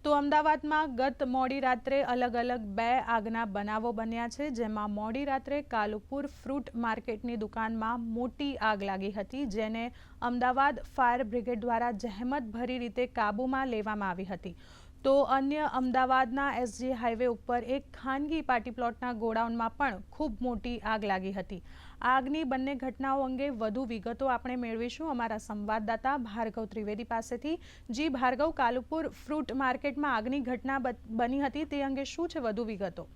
તો અમદાવાદમાં ગત મોડી રાત્રે અલગ અલગ બે આગના બનાવો બન્યા છે, જેમાં મોડી રાત્રે કાલુપુર ફ્રૂટ માર્કેટની દુકાનમાં મોટી આગ લાગી હતી, જેને અમદાવાદ ફાયર બ્રિગેડ દ્વારા જહેમતભરી રીતે કાબૂમાં લેવામાં આવી હતી. તો અન્ય અમદાવાદના એસજી હાઈવે ઉપર એક ખાનગી પાર્ટી પ્લોટના ગોડાઉનમાં પણ ખૂબ મોટી આગ લાગી હતી. આગની બંને ઘટનાઓ અંગે વધુ વિગતો આપણે મેળવીશું અમારા સંવાદદાતા ભાર્ગવ ત્રિવેદી પાસેથી. જી ભાર્ગવ, કાલુપુર ફ્રૂટ માર્કેટમાં આગની ઘટના બની હતી, તે અંગે શું છે વધુ વિગતો?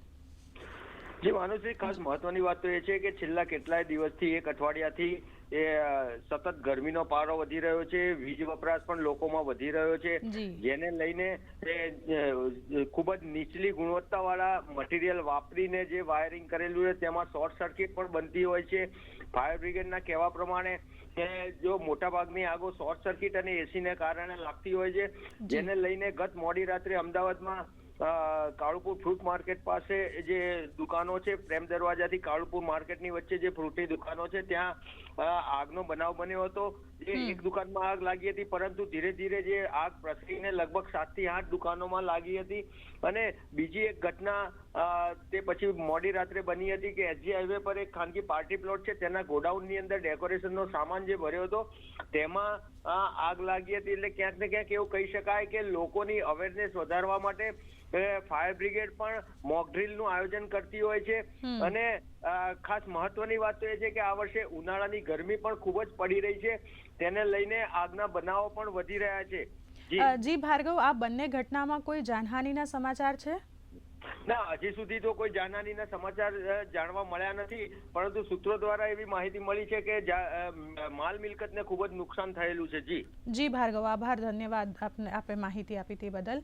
જી માનુશ્રી, ખાસ મહત્વની વાત તો એ છે કે છેલ્લા કેટલાય દિવસથી, એક અઠવાડિયાથી સતત ગરમીનો પારો વધી રહ્યો છે, વીજ વપરાશ પણ લોકોમાં વધી રહ્યો છે, જેને લઈને ખૂબ જ નીચલી ગુણવત્તાવાળા મટીરિયલ વાપરીને જે વાયરિંગ કરેલું છે તેમાં શોર્ટ સર્કિટ પણ બનતી હોય છે. ફાયર બ્રિગેડના કહેવા પ્રમાણે જો મોટાભાગની આગો શોર્ટ સર્કિટ અને એસીને કારણે લાગતી હોય છે, જેને લઈને ગત મોડી રાત્રે અમદાવાદમાં કાલુપુર ફ્રૂટ માર્કેટ પાસે જે દુકાનો છે, પ્રેમ દરવાજાથી કાલુપુર માર્કેટની વચ્ચે જે ફ્રૂટની દુકાનો છે, ત્યાં આગનો બનાવ બન્યો હતો. જે એક દુકાનમાં આગ લાગી હતી, પરંતુ ધીરે ધીરે જે આગ પ્રસરીને લગભગ 7 થી 8 દુકાનોમાં લાગી હતી. અને બીજી એક ઘટના તે પછી મોડી રાત્રે બની હતી કે એસજી હાઈવે પર એક ખાનગી પાર્ટી પ્લોટ છે, તેના ગોડાઉનની અંદર ડેકોરેશનનો સામાન જે ભર્યો હતો તેમાં આગ લાગી હતી. એટલે ક્યાંક ને ક્યાંક એવું કહી શકાય કે લોકોની અવેરનેસ વધારવા માટે ફાયર બ્રિગેડ પણ મોક ડ્રીલનું આયોજન કરતી હોય છે. અને ખાસ મહત્વની વાત તો એ છે કે આ વર્ષે ઉનાળાની ગરમી પણ ખૂબ જ પડી રહી છે, તેને લઈને આગના બનાવો પણ વધી રહ્યા છે. જી ભાર્ગવ, આ બંને ઘટનામાં કોઈ જાનહાનિના સમાચાર છે? ના, હજી સુધી તો કોઈ જાનહાનિના સમાચાર જાણવા મળ્યા નથી, પરંતુ સૂત્રો દ્વારા એવી માહિતી મળી છે કે માલ મિલકતને ખૂબ જ નુકસાન થયેલું છે. જી ભાર્ગવ, આભાર, ધન્યવાદ આપે માહિતી આપી તે બદલ.